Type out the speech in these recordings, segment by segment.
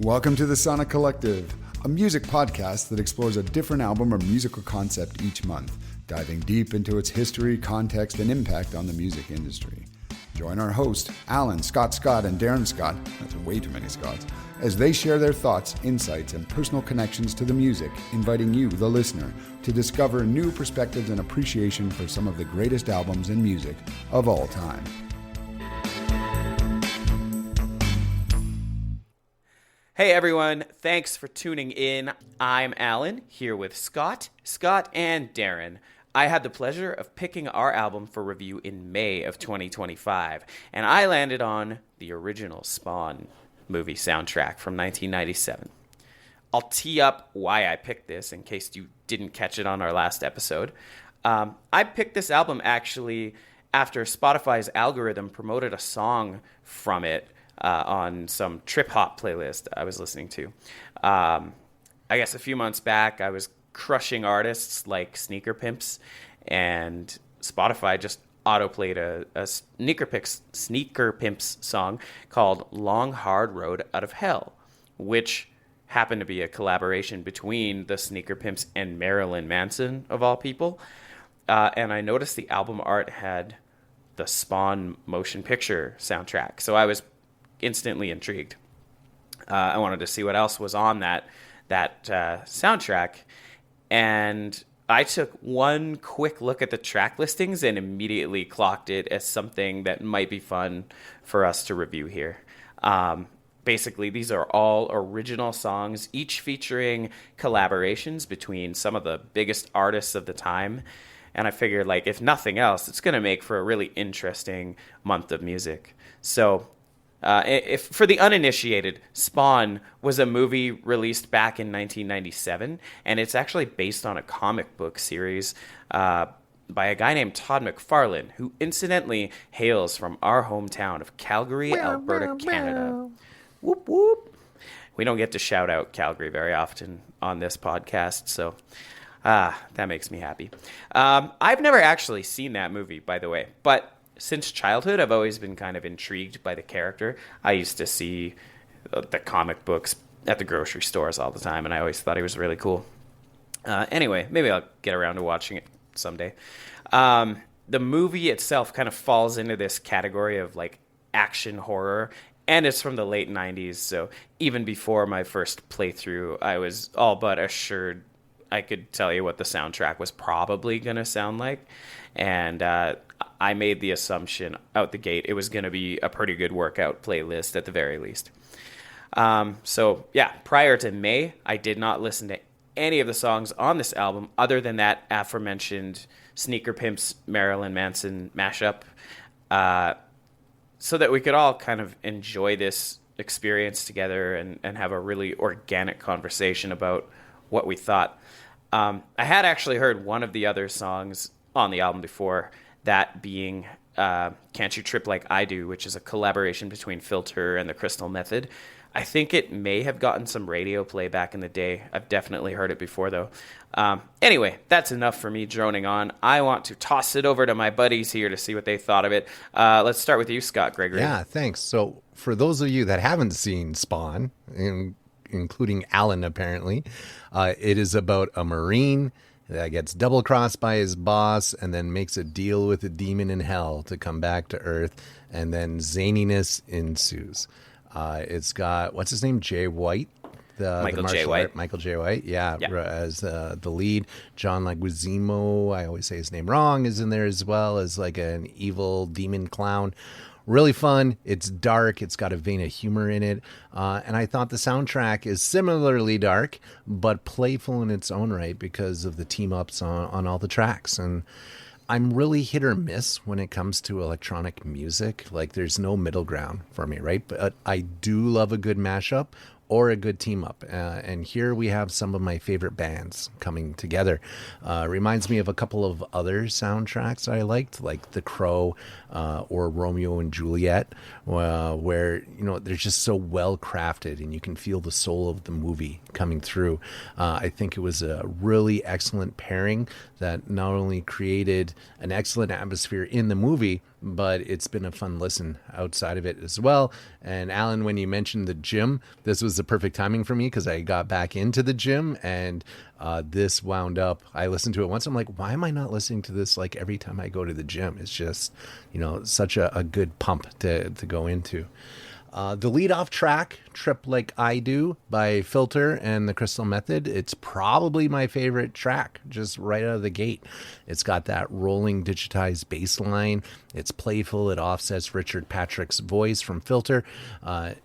Welcome to the Sonic Collective, a music podcast that explores a different album or musical concept each month, diving deep into its history, context, and impact on the music industry. Join our host, Alain Scott, and Darren Scott, that's way too many Scotts, as they share their thoughts, insights, and personal connections to the music, inviting you, the listener, to discover new perspectives and appreciation for some of the greatest albums and music of all time. Hey everyone, thanks for tuning in. I'm Alan, here with Scott, and Darren. I had the pleasure of picking our album for review in May of 2025, and I landed on the original Spawn movie soundtrack from 1997. I'll tee up why I picked this in case you didn't catch it on our last episode. I picked this album actually after Spotify's algorithm promoted a song from it on some trip-hop playlist I was listening to. I guess a few months back, I was crushing artists like Sneaker Pimps, and Spotify just autoplayed a Sneaker Pimps song called Long Hard Road Out of Hell, which happened to be a collaboration between the Sneaker Pimps and Marilyn Manson, of all people. And I noticed the album art had the Spawn motion picture soundtrack, so I was instantly intrigued. I wanted to see what else was on that soundtrack, and I took one quick look at the track listings and immediately clocked it as something that might be fun for us to review here. Basically, these are all original songs, each featuring collaborations between some of the biggest artists of the time, and I figured, like, if nothing else, it's going to make for a really interesting month of music. So if for the uninitiated, Spawn was a movie released back in 1997, and it's actually based on a comic book series by a guy named Todd McFarlane, who incidentally hails from our hometown of Calgary, Alberta, Canada. Whoop, whoop. We don't get to shout out Calgary very often on this podcast, so that makes me happy. I've never actually seen that movie, by the way, but since childhood, I've always been kind of intrigued by the character. I used to see the comic books at the grocery stores all the time, and I always thought he was really cool. Anyway, maybe I'll get around to watching it someday. The movie itself kind of falls into this category of like action horror, and it's from the late 90s, so even before my first playthrough, I was all but assured I could tell you what the soundtrack was probably going to sound like, and I made the assumption out the gate it was going to be a pretty good workout playlist at the very least. So yeah, prior to May, I did not listen to any of the songs on this album other than that aforementioned Sneaker Pimps Marilyn Manson mashup, so that we could all kind of enjoy this experience together and have a really organic conversation about what we thought. I had actually heard one of the other songs on the album before, that being Can't You Trip Like I Do, which is a collaboration between Filter and the Crystal Method. I think it may have gotten some radio play back in the day. I've definitely heard it before, though. Anyway, that's enough for me droning on. I want to toss it over to my buddies here to see what they thought of it. Let's start with you, Scott Gregory. Yeah, thanks. So for those of you that haven't seen Spawn, including Alan apparently, it is about a Marine that gets double-crossed by his boss and then makes a deal with a demon in hell to come back to Earth, and then zaniness ensues. It's got, what's his name, Jay White? Michael J. White. Michael J. White, yeah. As the lead. John Leguizamo, I always say his name wrong, is in there as well as like an evil demon clown. Really fun. It's dark. It's got a vein of humor in it. And I thought the soundtrack is similarly dark, but playful in its own right because of the team-ups on all the tracks. And I'm really hit or miss when it comes to electronic music. Like, there's no middle ground for me, right? But I do love a good mashup or a good team up. And here we have some of my favorite bands coming together. Reminds me of a couple of other soundtracks I liked, like The Crow or Romeo and Juliet, where, you know, they're just so well crafted and you can feel the soul of the movie coming through. I think it was a really excellent pairing that not only created an excellent atmosphere in the movie, but it's been a fun listen outside of it as well. And Alan, when you mentioned the gym, this was the perfect timing for me because I got back into the gym, and this wound up. I listened to it once. I'm like, why am I not listening to this like every time I go to the gym? It's just, such a good pump to go into. The lead-off track, Trip Like I Do by Filter and the Crystal Method, it's probably my favorite track, just right out of the gate. It's got that rolling digitized bass line. It's playful. It offsets Richard Patrick's voice from Filter.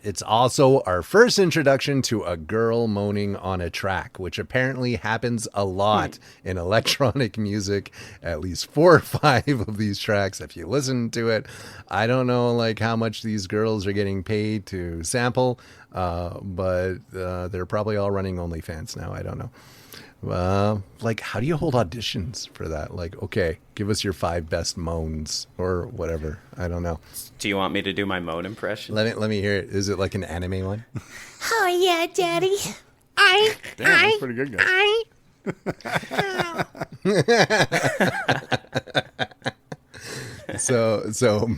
It's also our first introduction to a girl moaning on a track, which apparently happens a lot in electronic music. At least 4 or 5 of these tracks, if you listen to it. I don't know how much these girls are getting paid to sample, but they're probably all running OnlyFans now. I don't know. How do you hold auditions for that? Okay, give us your 5 best moans or whatever. I don't know. Do you want me to do my moan impression? Let me hear it. Is it like an anime one? Oh yeah, Daddy. Damn, that's pretty good, guys. So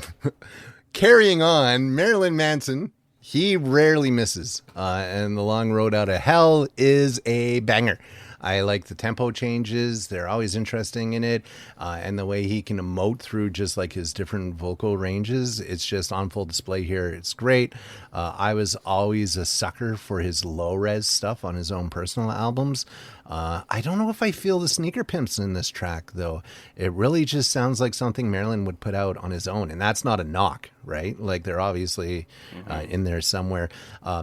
carrying on, Marilyn Manson, he rarely misses. And The Long Road Out of Hell is a banger. I like the tempo changes. They're always interesting in it. And the way he can emote through just his different vocal ranges. It's just on full display here. It's great. I was always a sucker for his low-res stuff on his own personal albums. I don't know if I feel the sneaker pimps in this track, though. It really just sounds like something Marilyn would put out on his own. And that's not a knock, right? They're obviously in there somewhere.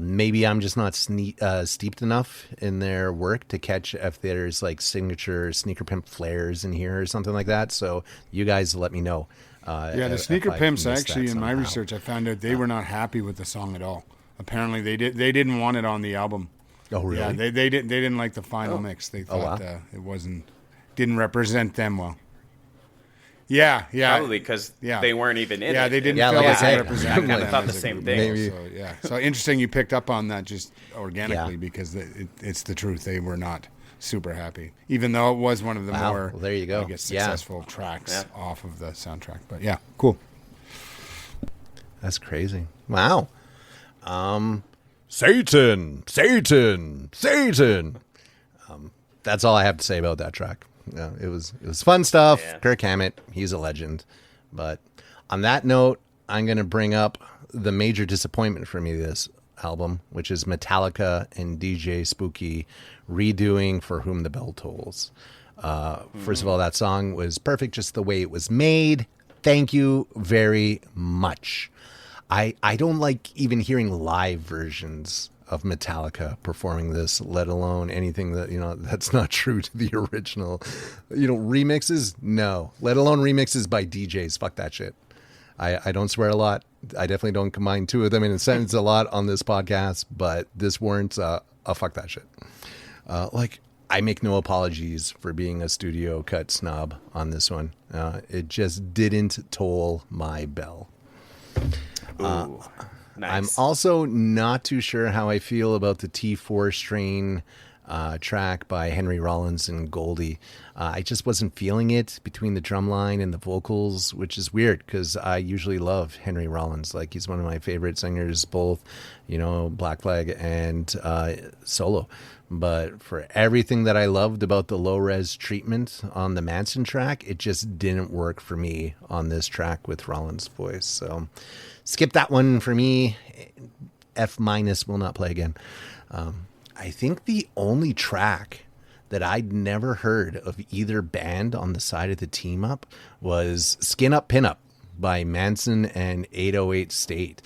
Maybe I'm just not steeped enough in their work to catch if there's signature sneaker pimp flares in here or something like that. So you guys let me know. The sneaker pimps, actually, in my somehow. research, I found out they were not happy with the song at all. Apparently, they didn't want it on the album. Oh, really? Yeah, they didn't like the final mix. They thought it didn't represent them well. Yeah. Probably because they weren't even in it. Yeah, they didn't Yeah, feel like I it said, represented I kind them of thought the as a same group. thing. Maybe. So interesting you picked up on that just organically because it's the truth. They were not super happy, even though it was one of the more Well, there you go. I guess, successful tracks off of the soundtrack. But yeah, cool. That's crazy. Wow. Satan. That's all I have to say about that track. It was fun stuff. Yeah. Kirk Hammett, he's a legend. But on that note, I'm going to bring up the major disappointment for me this album, which is Metallica and DJ Spooky redoing For Whom the Bell Tolls. First of all, that song was perfect just the way it was made. Thank you very much. I don't like even hearing live versions of Metallica performing this, let alone anything that, that's not true to the original. Remixes? No. Let alone remixes by DJs. Fuck that shit. I don't swear a lot. I definitely don't combine 2 of them in a sentence a lot on this podcast, but this warrants a fuck that shit. I make no apologies for being a studio cut snob on this one. It just didn't toll my bell. Ooh, nice. I'm also not too sure how I feel about the T4 Strain track by Henry Rollins and Goldie. I just wasn't feeling it between the drum line and the vocals, which is weird because I usually love Henry Rollins. He's one of my favorite singers, both, Black Flag and solo. But for everything that I loved about the low-res treatment on the Manson track, it just didn't work for me on this track with Rollins' voice. So skip that one for me. F- will not play again. I think the only track that I'd never heard of either band on the side of the team up was Skin Up Pin Up by Manson and 808 State.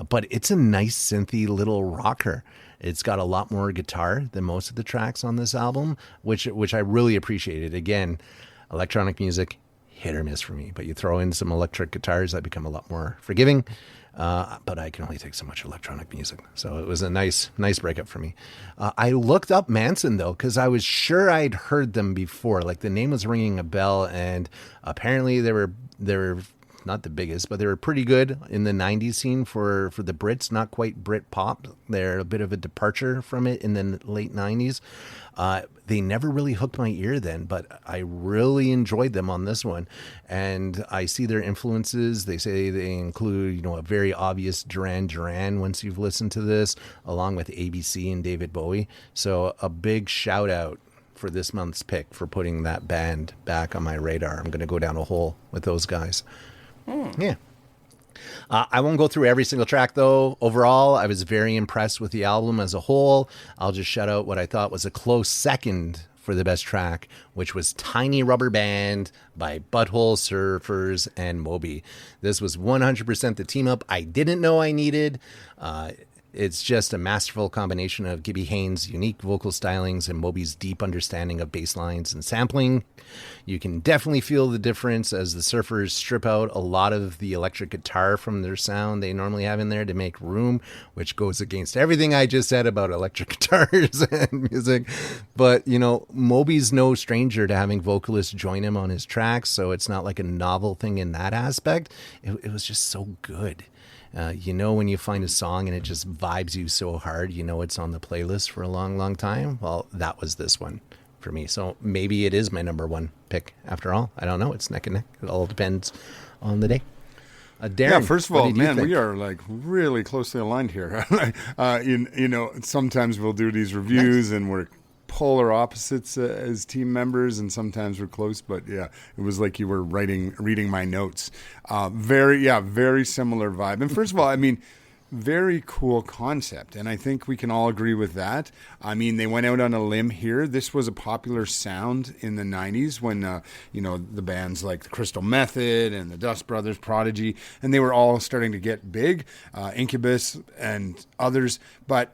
But it's a nice synthy little rocker. It's got a lot more guitar than most of the tracks on this album, which I really appreciated. Again, electronic music, hit or miss for me. But you throw in some electric guitars, I become a lot more forgiving. But I can only take so much electronic music. So it was a nice breakup for me. I looked up Manson, though, because I was sure I'd heard them before. The name was ringing a bell, and apparently they were not the biggest, but they were pretty good in the 90s scene for the Brits, not quite Brit pop. They're a bit of a departure from it in the late 90s. They never really hooked my ear then, but I really enjoyed them on this one. And I see their influences. They say they include, a very obvious Duran Duran once you've listened to this, along with ABC and David Bowie. So a big shout out for this month's pick for putting that band back on my radar. I'm going to go down a hole with those guys. Yeah. I won't go through every single track, though. Overall, I was very impressed with the album as a whole. I'll just shout out what I thought was a close second for the best track, which was Tiny Rubber Band by Butthole Surfers and Moby. This was 100% the team up I didn't know I needed. It's just a masterful combination of Gibby Haynes' unique vocal stylings and Moby's deep understanding of bass lines and sampling. You can definitely feel the difference as the Surfers strip out a lot of the electric guitar from their sound they normally have in there to make room, which goes against everything I just said about electric guitars and music. But, Moby's no stranger to having vocalists join him on his tracks, so it's not like a novel thing in that aspect. It was just so good. When you find a song and it just vibes you so hard, it's on the playlist for a long, long time. Well, that was this one for me. So maybe it is my number one pick after all. I don't know. It's neck and neck. It all depends on the day. Darren, first of all, man, we are like really closely aligned here. Sometimes we'll do these reviews and we're polar opposites as team members, and sometimes we're close, but yeah, it was like you were reading my notes. Very similar vibe. And first of all, very cool concept, and I think we can all agree with that. They went out on a limb here. This was a popular sound in the 90s when the bands like the Crystal Method and the Dust Brothers, Prodigy, and they were all starting to get big, Incubus and others, but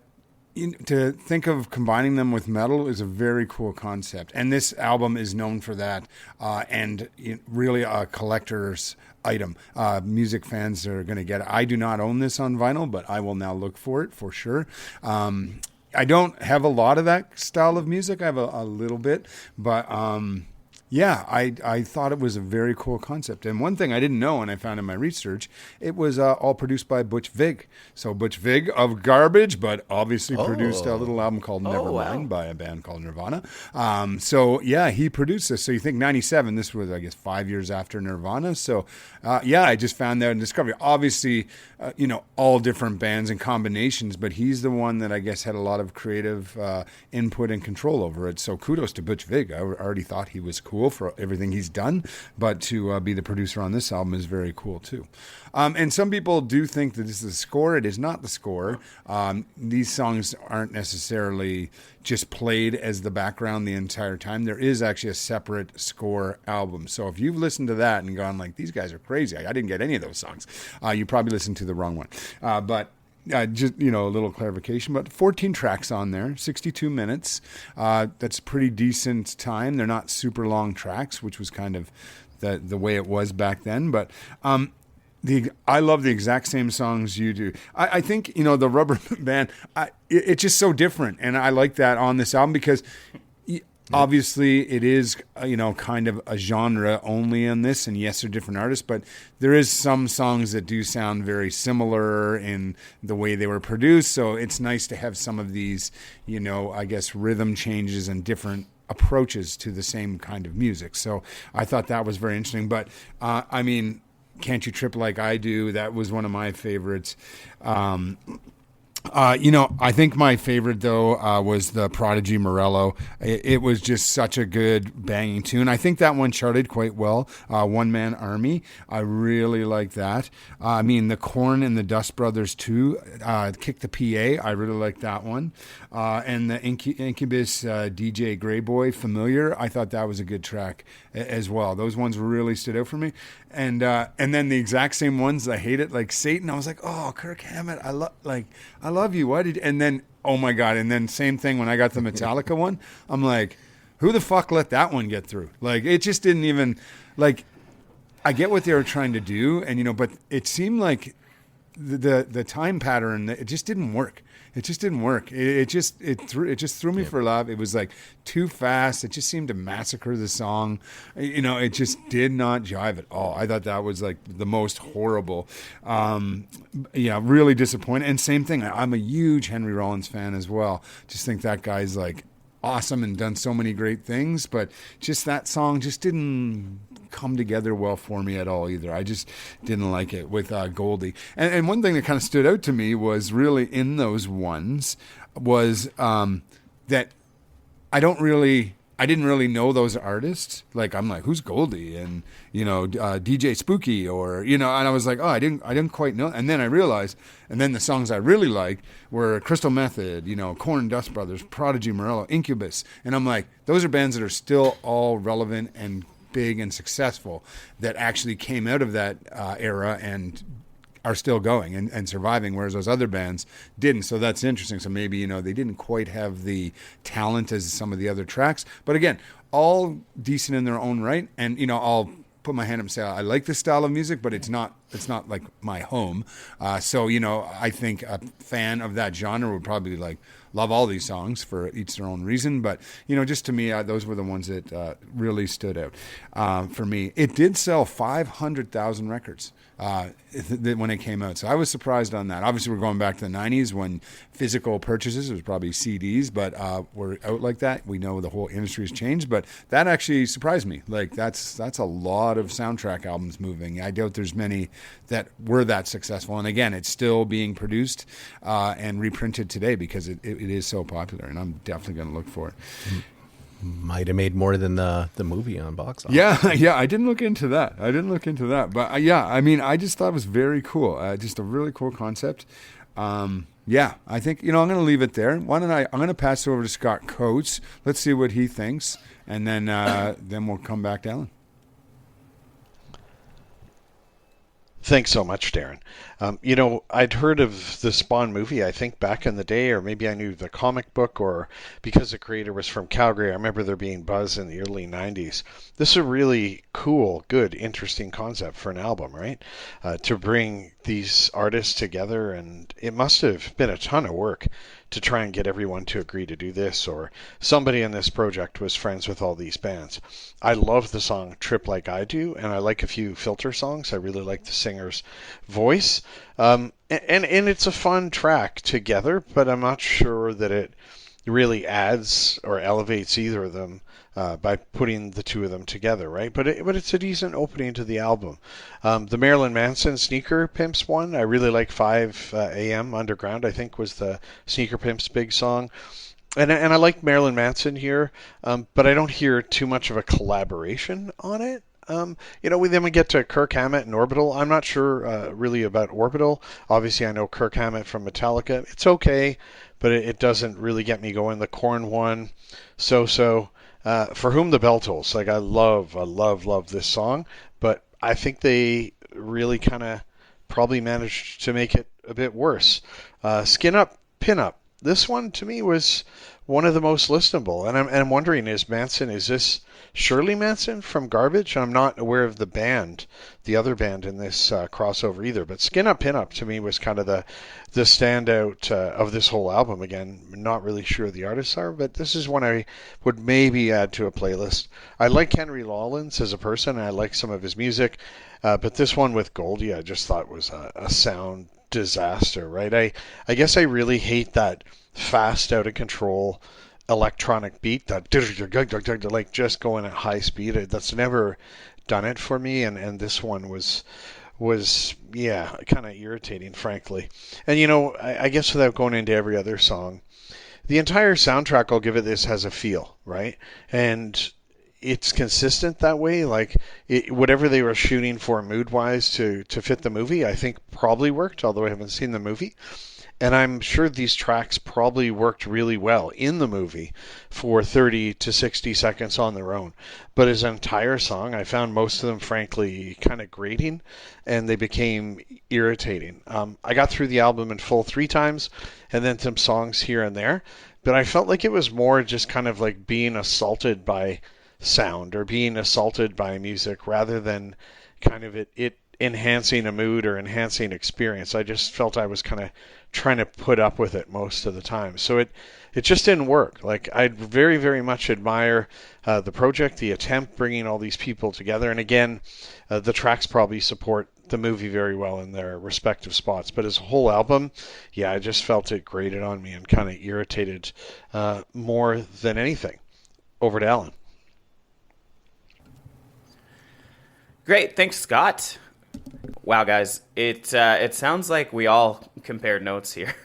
to think of combining them with metal is a very cool concept. And this album is known for that, and really a collector's item. Music fans are going to get it. I do not own this on vinyl, but I will now look for it for sure. I don't have a lot of that style of music. I have a little bit, but I thought it was a very cool concept. And one thing I didn't know, and I found in my research, it was all produced by Butch Vig. So Butch Vig of Garbage, but obviously produced a little album called Nevermind by a band called Nirvana. He produced this. So you think 97, this was, I guess, 5 years after Nirvana. So, I just found that in Discovery. Obviously, all different bands and combinations, but he's the one that I guess had a lot of creative input and control over it. So kudos to Butch Vig. I already thought he was cool for everything he's done, but to be the producer on this album is very cool too. And some people do think that this is the score. It is not the score. These songs aren't necessarily just played as the background the entire time. There is actually a separate score album. So if you've listened to that and gone like, these guys are crazy, I didn't get any of those songs, you probably listened to the wrong one. Just, a little clarification, but 14 tracks on there, 62 minutes. That's pretty decent time. They're not super long tracks, which was kind of the way it was back then. But I love the exact same songs you do. I think, the Rubber Band, it's just so different. And I like that on this album because obviously it is, kind of a genre only in this. And yes, they're different artists, but there is some songs that do sound very similar in the way they were produced. So it's nice to have some of these, I guess, rhythm changes and different approaches to the same kind of music. So I thought that was very interesting. But, Can't You Trip Like I Do? That was one of my favorites. I think my favorite, though, was the Prodigy Morello. It was just such a good banging tune. I think that one charted quite well. One Man Army. I really like that. The Korn and the Dust Brothers, too. Kick the PA. I really like that one. And the Incubus DJ Greyboy, Familiar. I thought that was a good track as well. Those ones really stood out for me. And then the exact same ones I hate it, like Satan. I was like, oh, Kirk Hammett, I love you. Why did? And then, oh my God! And then same thing when I got the Metallica one. I'm like, who the fuck let that one get through? Like, it just didn't even like. I get what they were trying to do, and but it seemed like the time pattern, it just didn't work. It just didn't work. It just threw me for a loop. It was like too fast. It just seemed to massacre the song. It just did not jive at all. I thought that was like the most horrible. Really disappointed. And same thing. I'm a huge Henry Rollins fan as well. Just think that guy's like awesome and done so many great things, but just that song just didn't come together well for me at all either. I just didn't like it with Goldie. And one thing that kind of stood out to me was really in those ones was that I didn't really know those artists. Like, I'm like, who's Goldie? And, DJ Spooky and I was like, oh, I didn't quite know. And then I realized, and then the songs I really liked were Crystal Method, Korn, Dust Brothers, Prodigy, Morello, Incubus. And I'm like, those are bands that are still all relevant and big and successful that actually came out of that era and are still going and surviving, whereas those other bands didn't. So that's interesting. So maybe, they didn't quite have the talent as some of the other tracks. But again, all decent in their own right. And, I'll put my hand up and say, I like this style of music, but it's not like my home. So, I think a fan of that genre would probably love all these songs for each their own reason. But, just to me, those were the ones that really stood out for me. It did sell 500,000 records when it came out. So I was surprised on that. Obviously, we're going back to the 90s when physical purchases, it was probably CDs, but were out like that. We know the whole industry has changed, but that actually surprised me. Like, that's a lot of soundtrack albums moving. I doubt there's many that were that successful. And again, it's still being produced and reprinted today because it is so popular, and I'm definitely going to look for it. Might have made more than the movie on box office. Yeah, I didn't look into that. But I just thought it was very cool. Just a really cool concept. I think, I'm going to leave it there. I'm going to pass it over to Scott Coates. Let's see what he thinks, and then we'll come back down. Thanks so much, Darren. I'd heard of the Spawn movie, I think, back in the day, or maybe I knew the comic book, or because the creator was from Calgary, I remember there being buzz in the early 90s. This is a really cool, good, interesting concept for an album, right? To bring these artists together, and it must have been a ton of work to try and get everyone to agree to do this, or somebody in this project was friends with all these bands. I love the song Trip Like I Do, and I like a few Filter songs. I really like the singer's voice. And it's a fun track together, but I'm not sure that it really adds or elevates either of them by putting the two of them together, right? But it's a decent opening to the album. The Marilyn Manson Sneaker Pimps one, I really like 5 a.m. Underground, I think was the Sneaker Pimps big song. And I like Marilyn Manson here, but I don't hear too much of a collaboration on it. Then we get to Kirk Hammett and Orbital. I'm not sure really about Orbital. Obviously, I know Kirk Hammett from Metallica. It's okay, but it doesn't really get me going. The Korn one, so. For Whom the Bell Tolls, I love this song, but I think they really kind of probably managed to make it a bit worse. Skin Up, Pin Up. This one to me was one of the most listenable, and I'm wondering, is this Shirley Manson from Garbage? I'm not aware of the other band in this crossover either, but Skin Up, Pin Up to me was kind of the standout of this whole album. Again, not really sure who the artists are, but this is one I would maybe add to a playlist. I like Henry Rollins as a person, and I like some of his music, but this one with Goldie I just thought was a sound disaster, right? I guess I really hate that fast, out of control electronic beat, that like just going at high speed. That's never done it for me, and this one was kind of irritating, frankly. And I guess without going into every other song, the entire soundtrack, I'll give it, this has a feel, right? And it's consistent that way. Like whatever they were shooting for mood-wise to fit the movie, I think probably worked, although I haven't seen the movie. And I'm sure these tracks probably worked really well in the movie for 30 to 60 seconds on their own. But as an entire song, I found most of them, frankly, kind of grating, and they became irritating. I got through the album in full 3 times, and then some songs here and there. But I felt like it was more just kind of like being assaulted by sound or being assaulted by music rather than kind of it enhancing a mood or enhancing experience. I just felt I was kind of trying to put up with it most of the time. So it just didn't work. Like, I very, very much admire the project, the attempt, bringing all these people together. And again, the tracks probably support the movie very well in their respective spots. But as a whole album, yeah, I just felt it grated on me and kind of irritated more than anything. Over to Alan. Great, thanks, Scott. Wow, guys, it sounds like we all compared notes here.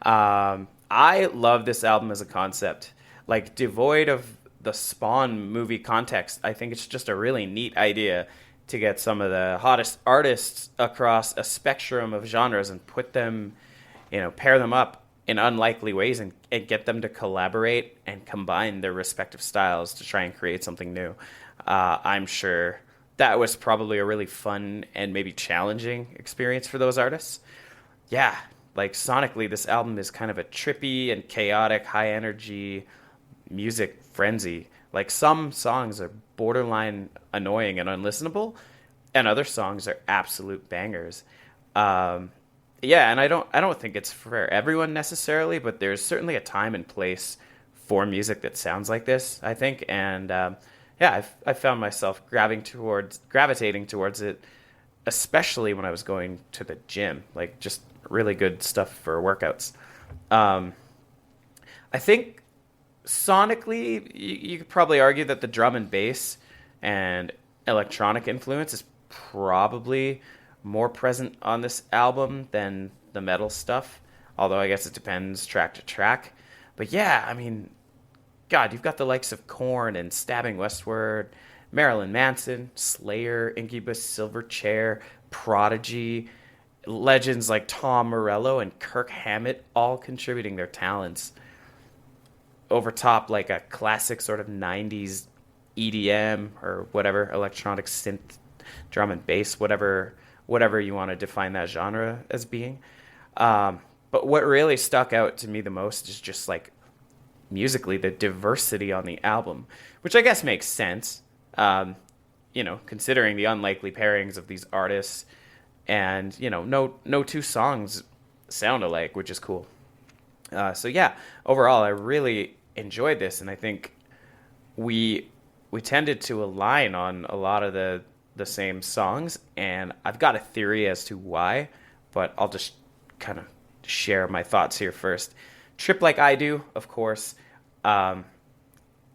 I love this album as a concept. Like, devoid of the Spawn movie context, I think it's just a really neat idea to get some of the hottest artists across a spectrum of genres and put them, pair them up in unlikely ways and get them to collaborate and combine their respective styles to try and create something new. I'm sure that was probably a really fun and maybe challenging experience for those artists. Yeah, like sonically, this album is kind of a trippy and chaotic, high-energy music frenzy. Like, some songs are borderline annoying and unlistenable, and other songs are absolute bangers. Yeah, and I don't think it's for everyone necessarily, but there's certainly a time and place for music that sounds like this, I think, and yeah, I found myself gravitating towards it, especially when I was going to the gym. Like, just really good stuff for workouts. I think sonically, you could probably argue that the drum and bass and electronic influence is probably more present on this album than the metal stuff, although I guess it depends track to track. But yeah, I mean, God, you've got the likes of Korn and Stabbing Westward, Marilyn Manson, Slayer, Incubus, Silverchair, Prodigy, legends like Tom Morello and Kirk Hammett all contributing their talents over top like a classic sort of 90s EDM or whatever, electronic synth, drum and bass, whatever you want to define that genre as being. But what really stuck out to me the most is just like musically the diversity on the album, which I guess makes sense, considering the unlikely pairings of these artists, and no two songs sound alike, which is cool. So yeah, overall I really enjoyed this, and I think we tended to align on a lot of the same songs, and I've got a theory as to why, but I'll just kind of share my thoughts here first. Trip Like I Do, of course.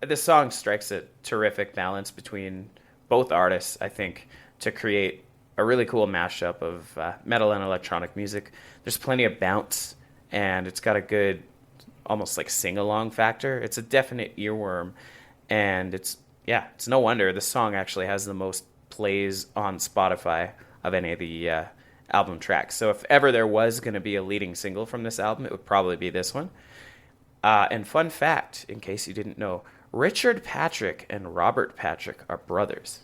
This song strikes a terrific balance between both artists, I think, to create a really cool mashup of metal and electronic music. There's plenty of bounce, and it's got a good, almost like sing-along factor. It's a definite earworm, and it's no wonder the song actually has the most plays on Spotify of any of the album tracks. So if ever there was going to be a leading single from this album, it would probably be this one. And fun fact, in case you didn't know, Richard Patrick and Robert Patrick are brothers.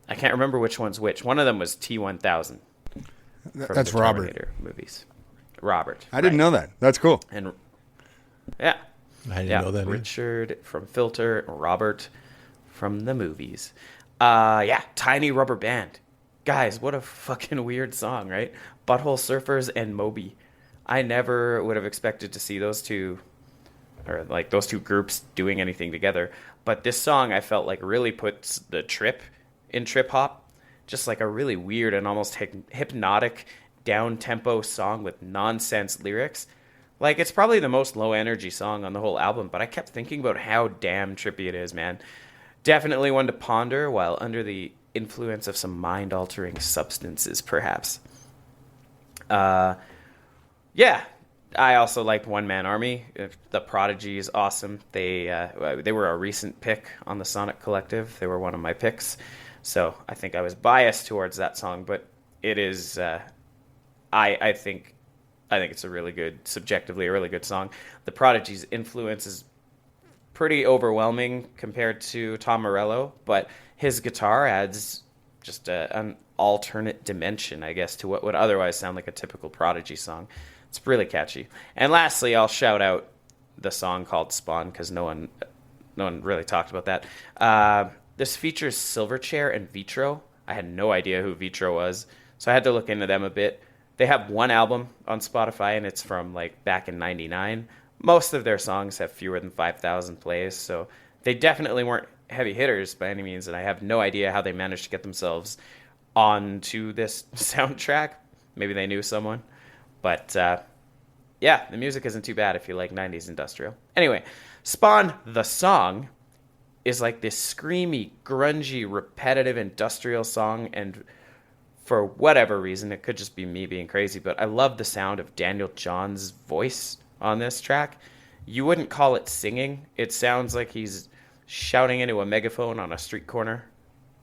I can't remember which one's which. One of them was T-1000. That's the Robert. Terminator movies. Robert. I didn't know that. That's cool. And yeah. I didn't know that. Richard from Filter, and Robert from the movies. Tiny Rubber Band. Guys, what a fucking weird song, right? Butthole Surfers and Moby. I never would have expected to see those two, or like those two groups doing anything together. But this song, I felt like really puts the trip in trip hop. Just like a really weird and almost hypnotic down-tempo song with nonsense lyrics. Like, it's probably the most low-energy song on the whole album, but I kept thinking about how damn trippy it is, man. Definitely one to ponder while under the influence of some mind-altering substances, perhaps. I also liked One Man Army. The Prodigy is awesome. They were a recent pick on the Sonic Collective. They were one of my picks. So I think I was biased towards that song, but it is, I think it's a really good, subjectively a really good song. The Prodigy's influence is pretty overwhelming compared to Tom Morello, but his guitar adds just an alternate dimension, I guess, to what would otherwise sound like a typical Prodigy song. It's really catchy. And lastly, I'll shout out the song called Spawn, because no one really talked about that. This features Silverchair and Vitro I had no idea who Vitro was, so I had to look into them a bit. They have one album on Spotify, and it's from like back in '99. Most of their songs have fewer than 5,000 plays, so they definitely weren't heavy hitters by any means, and I have no idea how they managed to get themselves onto this soundtrack. Maybe they knew someone, but yeah, the music isn't too bad if you like 90s industrial. Anyway, Spawn, the song, is like this screamy, grungy, repetitive industrial song, and for whatever reason, it could just be me being crazy, but I love the sound of Daniel John's voice on this track. You wouldn't call it singing. It sounds like he's shouting into a megaphone on a street corner,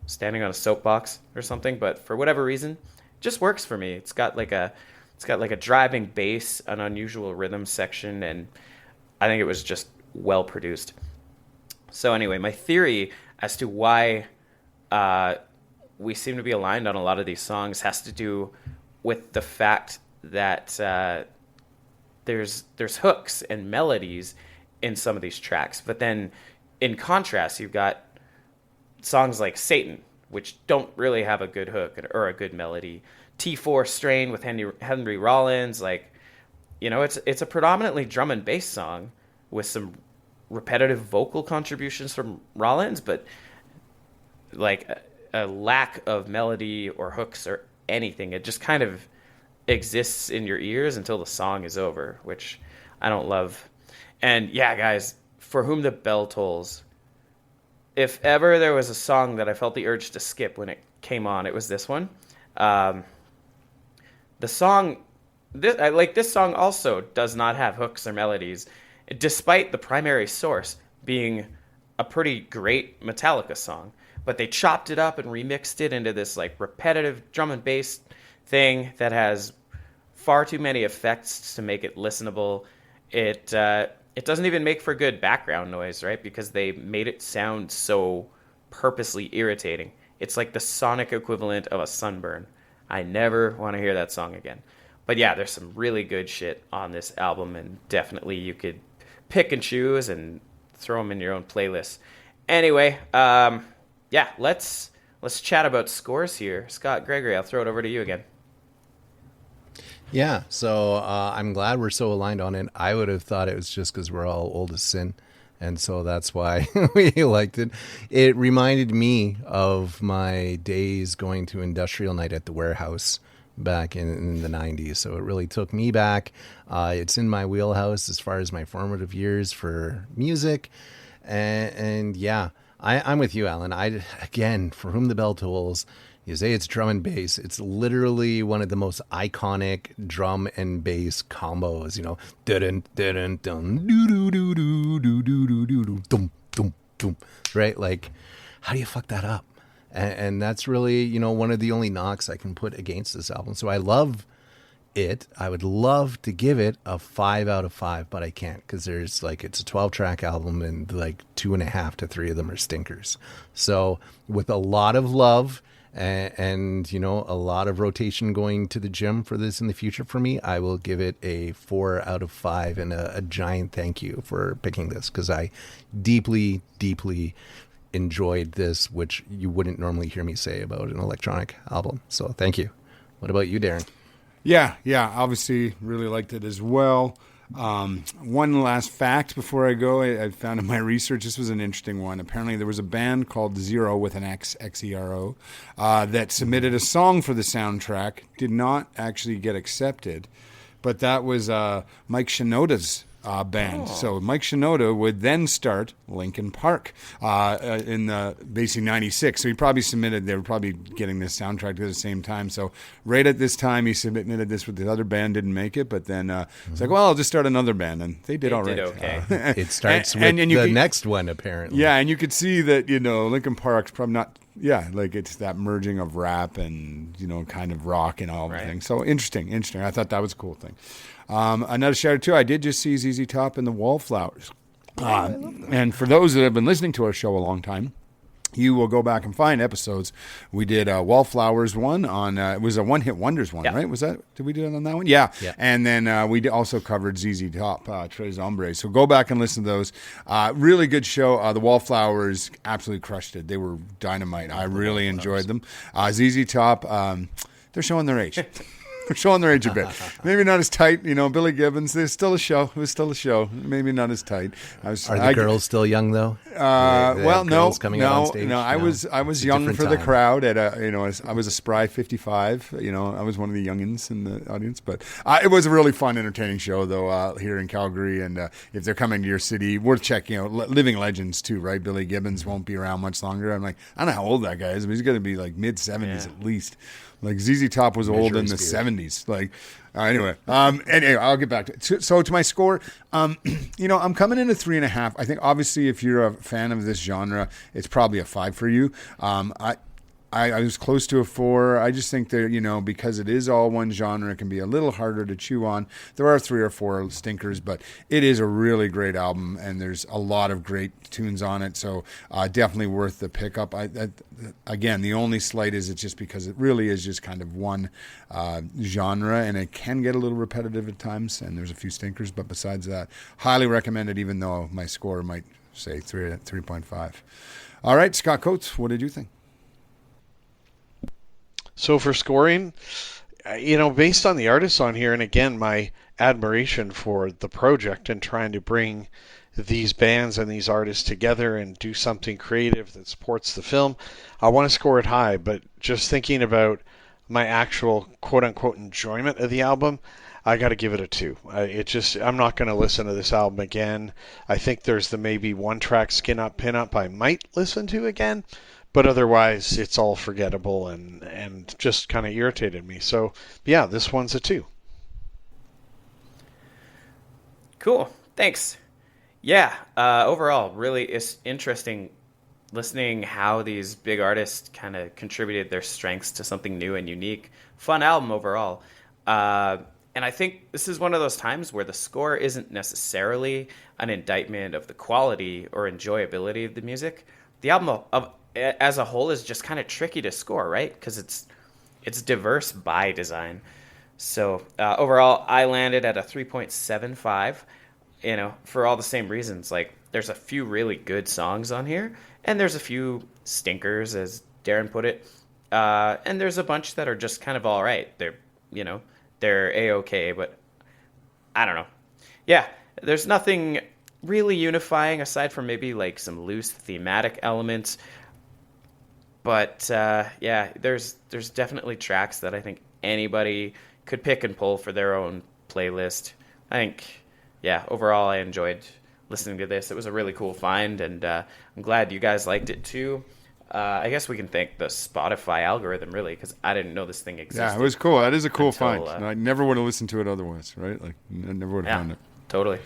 standing on a soapbox or something, but for whatever reason, it just works for me. It's got like a driving bass, an unusual rhythm section, and I think it was just well produced. So anyway, my theory as to why we seem to be aligned on a lot of these songs has to do with the fact that there's hooks and melodies in some of these tracks. But then in contrast, you've got songs like Satan, which don't really have a good hook or a good melody. T4 Strain with Henry Rollins, like, you know, it's a predominantly drum and bass song with some repetitive vocal contributions from Rollins, but like a lack of melody or hooks or anything. It just kind of exists in your ears until the song is over, which I don't love. And yeah, guys, For Whom the Bell Tolls. If ever there was a song that I felt the urge to skip when it came on, it was this one. The song, this song also does not have hooks or melodies, despite the primary source being a pretty great Metallica song. But they chopped it up and remixed it into this like repetitive drum and bass thing that has far too many effects to make it listenable. It doesn't even make for good background noise, right? Because they made it sound so purposely irritating. It's like the sonic equivalent of a sunburn. I never want to hear that song again. But yeah, there's some really good shit on this album, and definitely you could pick and choose and throw them in your own playlist. Anyway, yeah, let's chat about scores here. Scott Gregory, I'll throw it over to you again. Yeah, so I'm glad we're so aligned on it. I would have thought it was just because we're all old as sin, and so that's why we liked it. It reminded me of my days going to industrial night at the warehouse back in the 90s, so it really took me back. It's in my wheelhouse as far as my formative years for music, and yeah, I'm with you, Alan. Again, For Whom the Bell Tolls, you say it's drum and bass. It's literally one of the most iconic drum and bass combos. You know, dun dun dun doo doo doo doo doo doo doo doo dum dum dum. Right? Like, how do you fuck that up? And that's really, you know, one of the only knocks I can put against this album. So I love it. I would love to give it a 5 out of 5, but I can't, because there's like, it's a 12-track album and like 2.5 to 3 of them are stinkers. So with a lot of love and you know, a lot of rotation going to the gym for this in the future for me, I will give it a 4 out of 5 and a giant thank you for picking this, because I deeply, deeply enjoyed this, which you wouldn't normally hear me say about an electronic album. So thank you. What about you, Darren? Yeah, obviously really liked it as well. One last fact before I go, I found in my research, this was an interesting one. Apparently there was a band called Zero with an X, Xero, that submitted a song for the soundtrack, did not actually get accepted, but that was Mike Shinoda's band. So Mike Shinoda would then start Linkin Park in basically 96. So he probably submitted, they were probably getting this soundtrack at the same time. So right at this time, he submitted this with the other band, didn't make it. But then it's like, well, I'll just start another band. And they did all right. Okay. It starts with the next one, apparently. Yeah, and you could see that, you know, Linkin Park's probably not, like it's that merging of rap and, you know, kind of rock and all the things. So interesting. I thought that was a cool thing. Another shout out too, I did just see ZZ Top and the Wallflowers. And for those that have been listening to our show a long time, you will go back and find episodes. We did a Wallflowers one on, it was a One Hit Wonders one, right? Was that, did we do it on that one? Yeah. And then we also covered ZZ Top, Tres Hombres. So go back and listen to those. Really good show. The Wallflowers absolutely crushed it. They were dynamite. I really enjoyed them. ZZ Top, they're showing their age. They're showing their age a bit. Maybe not as tight, Billy Gibbons. There's still a show. It was still a show. Maybe not as tight. Are the girls still young though? Well, no. I was young for the time. Crowd at I was a spry 55. I was one of the youngins in the audience, but it was a really fun, entertaining show though here in Calgary. And if they're coming to your city, worth checking out. Living legends too, right? Billy Gibbons won't be around much longer. I'm like, I don't know how old that guy is, but he's going to be like mid 70s at least. Like ZZ Top was old in the 70s. Like, anyway, I'll get back to it. So to my score, I'm coming in at 3.5. I think obviously if you're a fan of this genre, it's probably a 5 for you. I was close to a 4. I just think that, because it is all one genre, it can be a little harder to chew on. There are 3 or 4 stinkers, but it is a really great album, and there's a lot of great tunes on it. So definitely worth the pickup. Again, the only slight is it's just because it really is just kind of one genre, and it can get a little repetitive at times, and there's a few stinkers. But besides that, highly recommend it, even though my score might say 3.5. All right, Scott Coates, what did you think? So for scoring, based on the artists on here, and again, my admiration for the project and trying to bring these bands and these artists together and do something creative that supports the film, I want to score it high. But just thinking about my actual quote-unquote enjoyment of the album, I got to give it a 2. I'm not going to listen to this album again. I think there's the maybe one track, Skin Up, Pin Up, I might listen to again. But otherwise, it's all forgettable and just kind of irritated me. So, yeah, this one's a 2. Cool. Thanks. Yeah, overall, really it's interesting listening how these big artists kind of contributed their strengths to something new and unique. Fun album overall. And I think this is one of those times where the score isn't necessarily an indictment of the quality or enjoyability of the music. The album as a whole is just kind of tricky to score, right? Because it's diverse by design. So overall, I landed at a 3.75. For all the same reasons. Like, there's a few really good songs on here, and there's a few stinkers, as Darren put it, and there's a bunch that are just kind of all right. They're a-okay, but I don't know. Yeah, there's nothing really unifying aside from maybe like some loose thematic elements. But there's definitely tracks that I think anybody could pick and pull for their own playlist. I think, overall I enjoyed listening to this. It was a really cool find, and I'm glad you guys liked it too. I guess we can thank the Spotify algorithm, really, because I didn't know this thing existed. Yeah, it was cool. That is a cool find. I never would have listened to it otherwise, right? Like, I never would have found it. Totally.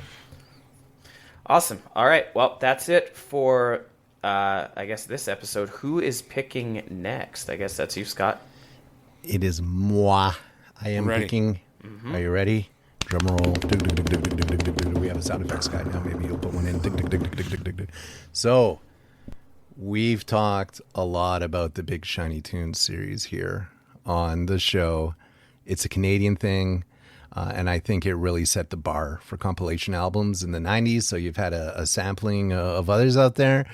Awesome. All right. Well, that's it for... I guess this episode. Who is picking next? I guess that's you, Scott. It is moi. I am picking. Mm-hmm. Are you ready? Drum roll. We have a sound effects guy now. Maybe you'll put one in. So, we've talked a lot about the Big Shiny Tunes series here on the show. It's a Canadian thing. And I think it really set the bar for compilation albums in the 90s. So you've had a sampling of others out there.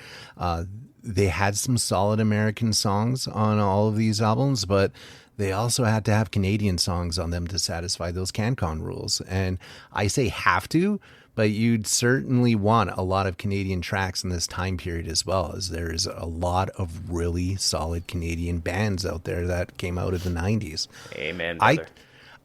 They had some solid American songs on all of these albums, but they also had to have Canadian songs on them to satisfy those CanCon rules. And I say have to, but you'd certainly want a lot of Canadian tracks in this time period as well, as there is a lot of really solid Canadian bands out there that came out of the 90s. Amen, brother.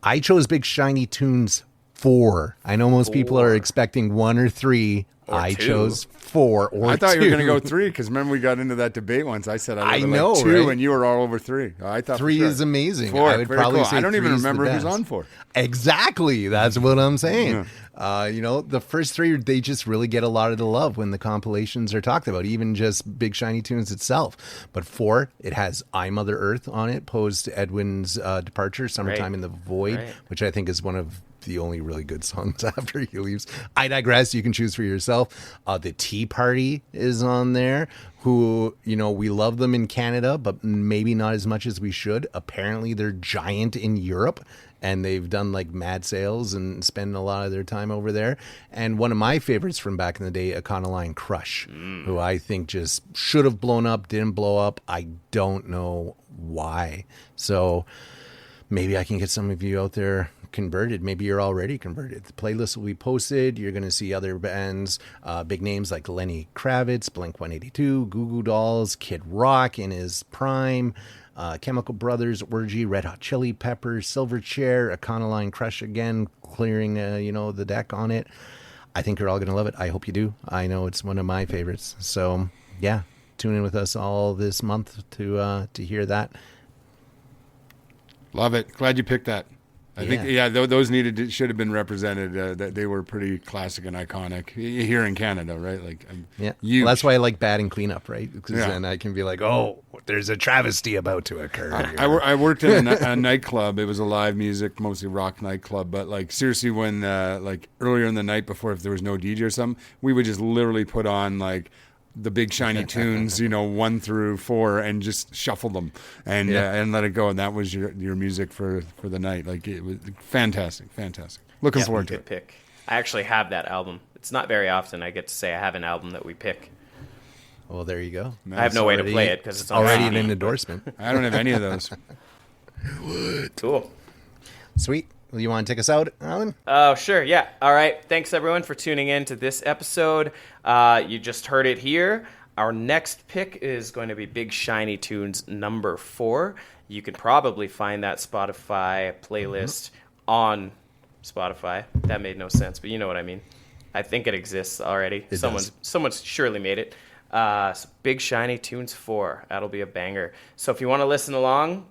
I chose Big Shiny Tunes 4. I know most people are expecting 1 or 3. I chose 4 or 2. I thought you were going to go 3 because remember we got into that debate once. I said I know, like 2, right? And you were all over 3. I thought 3 is amazing. 4, I would probably say I don't even 3 is remember the who's best. on 4. Exactly. That's what I'm saying. Yeah. The first 3, they just really get a lot of the love when the compilations are talked about, even just Big Shiny Tunes itself. But 4, it has I Mother Earth on it, post Edwin's departure, Summertime in the Void, which I think is one of the only really good songs after he leaves. I digress. You can choose for yourself. The Tea Party is on there, who, we love them in Canada, but maybe not as much as we should. Apparently they're giant in Europe, and they've done like mad sales and spend a lot of their time over there. And one of my favorites from back in the day, Econoline Crush, who I think just should have blown up, didn't blow up. I don't know why. So maybe I can get some of you out there converted. Maybe you're already converted. The playlist will be posted. You're going to see other bands, big names like Lenny Kravitz, Blink-182, Goo Goo Dolls, Kid Rock in his prime, Chemical Brothers, Orgy, Red Hot Chili Peppers, Silverchair, Econoline Crush again, clearing the deck on it. I think you're all going to love it. I hope you do. I know it's one of my favorites. So yeah, tune in with us all this month to hear that. Love it. Glad you picked that. I think those should have been represented. That they were pretty classic and iconic here in Canada, right? Like, well, that's why I like Batting Cleanup, right? Because then I can be like, oh, there's a travesty about to occur. I worked in a nightclub. It was a live music, mostly rock nightclub. But like seriously, when like earlier in the night before, if there was no DJ or something, we would just literally put on like the big shiny tunes, 1 through 4, and just shuffle them and let it go. And that was your music for the night. Like, it was fantastic. Looking forward to it. Pick. I actually have that album. It's not very often I get to say I have an album that we pick. Well, there you go. I have no way to play it because it's already an endorsement. I don't have any of those. Cool. Sweet. Well, you want to take us out, Alan? Oh, sure. Yeah. All right. Thanks, everyone, for tuning in to this episode. You just heard it here. Our next pick is going to be Big Shiny Tunes number 4. You can probably find that Spotify playlist on Spotify. That made no sense, but you know what I mean. I think it exists already. Someone's surely made it. So Big Shiny Tunes 4. That'll be a banger. So if you want to listen along,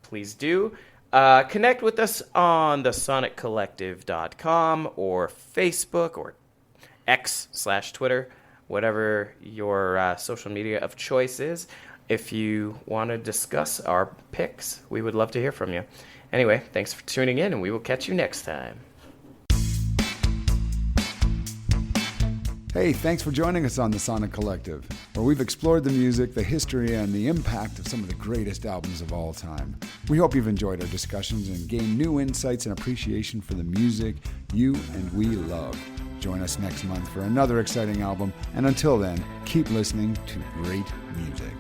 please do. Connect with us on thesonic.collective.com or Facebook or X/Twitter, whatever your social media of choice is. If you want to discuss our picks, we would love to hear from you. Anyway, thanks for tuning in, and we will catch you next time. Hey, thanks for joining us on the Sonic Collective, where we've explored the music, the history, and the impact of some of the greatest albums of all time. We hope you've enjoyed our discussions and gained new insights and appreciation for the music you and we love. Join us next month for another exciting album, and until then, keep listening to great music.